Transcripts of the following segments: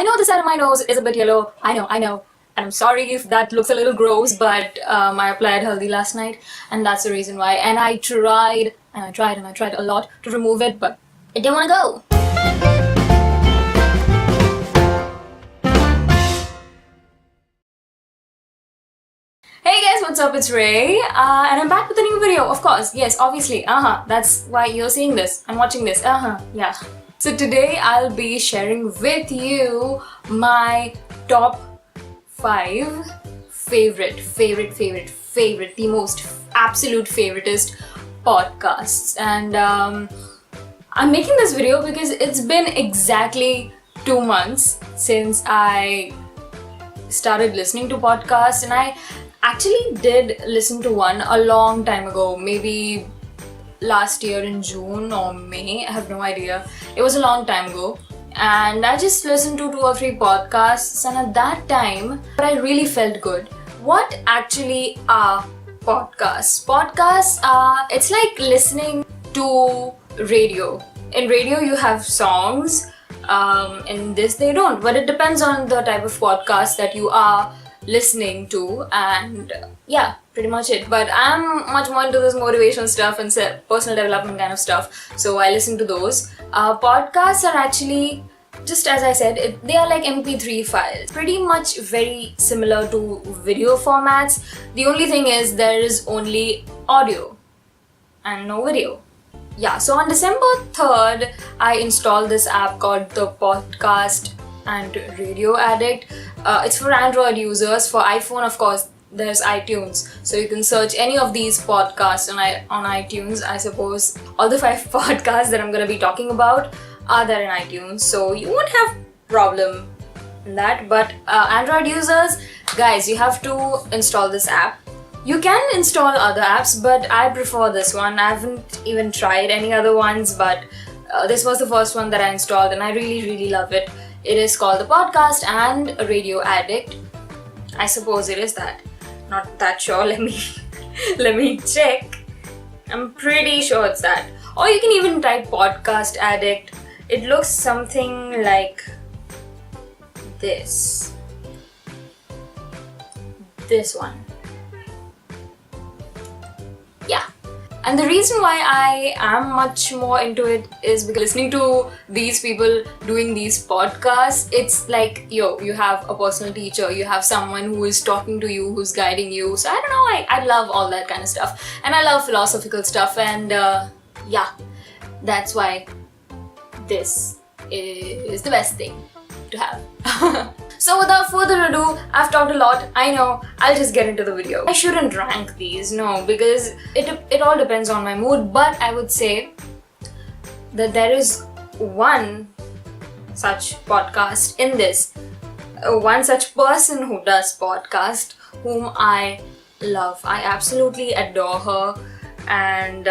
I know the side of my nose is a bit yellow. I know. And I'm sorry if that looks a little gross, but I applied haldi last night, and that's the reason why. And I tried a lot to remove it, but it didn't want to go. Hey guys, what's up? It's Ray, and I'm back with a new video, of course. Yes, obviously, that's why you're seeing this and watching this, yeah. So today I'll be sharing with you my top 5 favorite, the most absolute favoritist podcasts. And I'm making this video because it's been exactly 2 months since I started listening to podcasts, and I actually did listen to one a long time ago, maybe last year in June or May, I have no idea. It was a long time ago, and I just listened to 2 or 3 podcasts, and at that time I really felt good. What actually are podcasts? Podcasts are, it's like listening to radio. In radio you have songs, in this they don't, but it depends on the type of podcast that you are listening to, and yeah, pretty much it. But I'm much more into this motivational stuff and personal development kind of stuff, so I listen to those. Podcasts are actually, just as I said, they are like MP3 files, pretty much very similar to video formats. The only thing is there is only audio and no video. Yeah, so on December 3rd, I installed this app called the Podcast and Radio Addict. It's for Android users. For iPhone, of course, there's iTunes, so you can search any of these podcasts on iTunes. I suppose all the 5 podcasts that I'm going to be talking about are there in iTunes, so you won't have problem in that. But Android users, guys, you have to install this app. You can install other apps, but I prefer this one. I haven't even tried any other ones, but this was the first one that I installed, and I really love it. It is called the Podcast and Radio Addict. I suppose it is that. Not that sure. Let me check. I'm pretty sure it's that. Or you can even type Podcast Addict. It looks something like this. This one. Yeah. And the reason why I am much more into it is because listening to these people doing these podcasts, it's like, you have a personal teacher, you have someone who is talking to you, who's guiding you. So I don't know, I love all that kind of stuff. And I love philosophical stuff, and yeah, that's why this is the best thing to have. So without further ado, I've talked a lot, I know, I'll just get into the video. I shouldn't rank these, no, because it all depends on my mood, but I would say that there is one such podcast in this, one such person who does podcast, whom I love. I absolutely adore her, and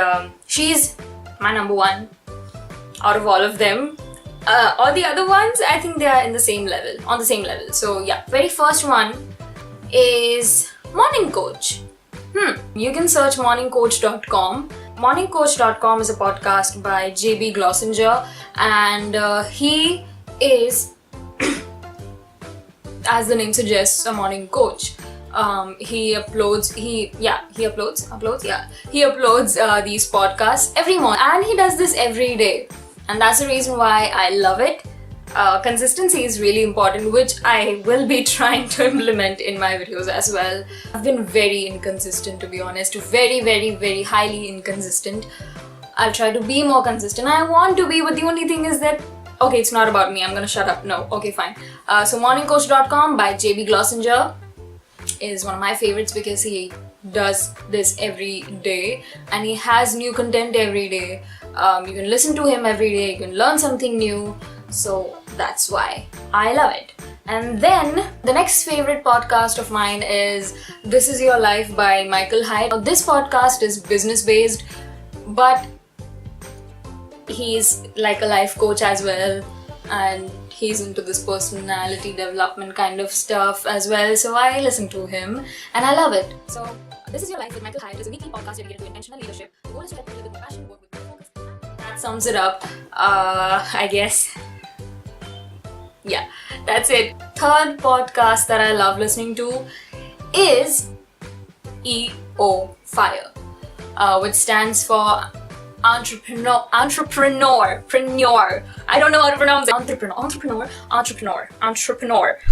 she's my number 1 out of all of them. All the other ones, I think they are on the same level. So yeah, very first one is Morning Coach. You can search morningcoach.com. Morningcoach.com is a podcast by Glossinger, and he is, as the name suggests, a morning coach. He uploads these podcasts every morning, and he does this every day. And that's the reason why I love it. Consistency is really important, which I will be trying to implement in my videos as well. I've been very inconsistent, to be honest. Very highly inconsistent. I'll try to be more consistent. I want to be, but the only thing is that, okay, it's not about me. I'm gonna shut up. No, okay, fine. So morningcoach.com by Glossinger is one of my favorites because he does this every day and he has new content every day. You can listen to him every day, you can learn something new, so that's why I love it. And then the next favorite podcast of mine is This Is Your Life by Michael Hyatt. This podcast is business based, but he's like a life coach as well, and he's into this personality development kind of stuff as well, so I listen to him and I love it. So This Is Your Life with Michael Hyatt is a weekly podcast dedicated to intentional leadership. The goal is to help people live with passion, work with focus. That sums it up, I guess. Yeah. That's it. Third podcast that I love listening to is EO Fire, which stands for entrepreneur. I don't know how to pronounce it. Entrepreneur.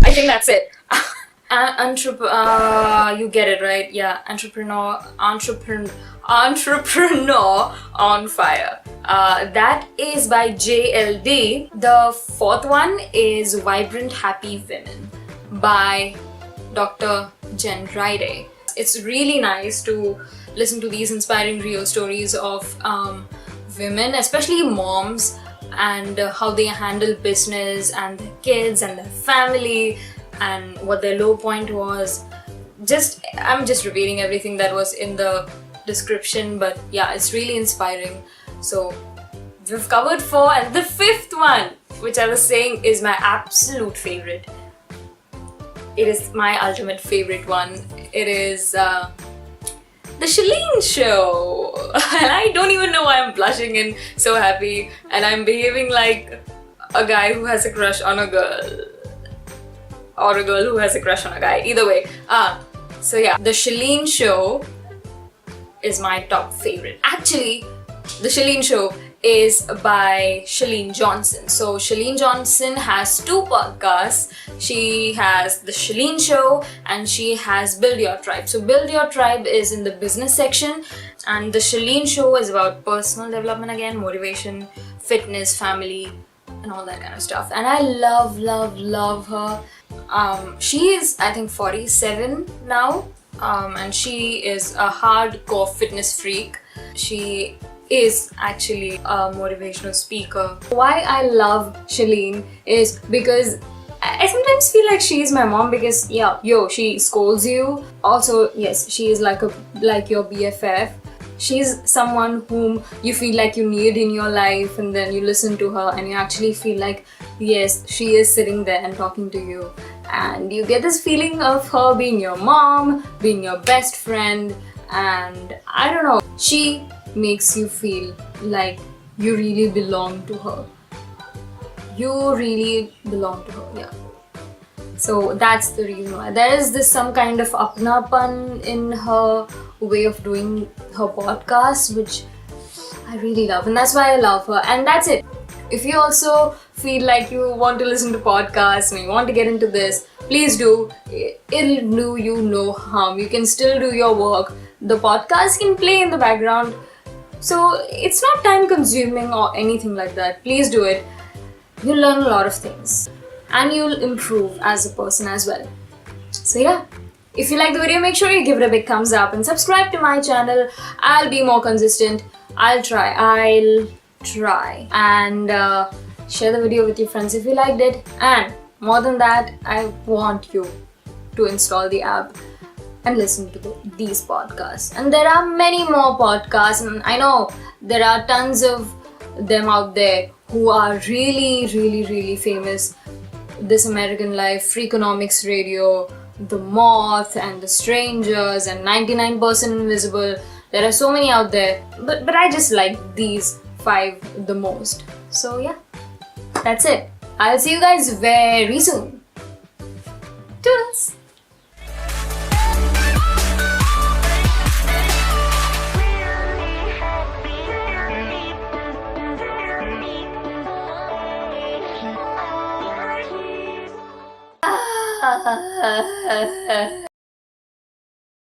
I think that's it. You get it right. Yeah, entrepreneur on fire. That is by JLD. The fourth one is Vibrant Happy Women by Dr. Jen Rayndom. It's really nice to listen to these inspiring real stories of women, especially moms, and how they handle business and their kids and their family and what their low point was. I'm just repeating everything that was in the description, but yeah, it's really inspiring. So we've covered 4, and the 5th one, which I was saying is my absolute favorite. It is my ultimate favorite one. It is The Shalene Show. And I don't even know why I'm blushing and so happy, and I'm behaving like a guy who has a crush on a girl, or a girl who has a crush on a guy. Either way. So yeah, The Shalene Show is my top favorite. Actually, The Shalene Show is by Chalene Johnson. So Chalene Johnson has 2 podcasts. She has The Shalene Show and she has Build Your Tribe. So Build Your Tribe is in the business section, and The Shalene Show is about personal development again, motivation, fitness, family, and all that kind of stuff. And I love her. She is, I think, 47 now, and she is a hardcore fitness freak. She is actually a motivational speaker. Why I love Chalene is because I sometimes feel like she is my mom, because she scolds you. Also, yes, she is like your BFF. She's someone whom you feel like you need in your life, and then you listen to her and you actually feel like, yes, she is sitting there and talking to you, and you get this feeling of her being your mom, being your best friend, and I don't know, she makes you feel like you really belong to her. You really belong to her, yeah. So that's the reason why. There is this some kind of apnapan in her way of doing her podcast, which I really love, and that's why I love her. And that's it. If you also feel like you want to listen to podcasts and you want to get into this, please do. It'll do you no harm. You can still do your work. The podcast can play in the background, so it's not time consuming or anything like that. Please do it. You'll learn a lot of things and you'll improve as a person as well. So yeah, if you like the video, make sure you give it a big thumbs up and subscribe to my channel. I'll be more consistent. I'll try. And share the video with your friends if you liked it. And more than that, I want you to install the app and listen to these podcasts. And there are many more podcasts, and I know there are tons of them out there who are really famous. This American Life, Freakonomics Radio, The Moth, and The Strangers, and 99% Invisible. There are so many out there, but I just like these 5 the most. So yeah, that's it. I'll see you guys very soon. Toodles!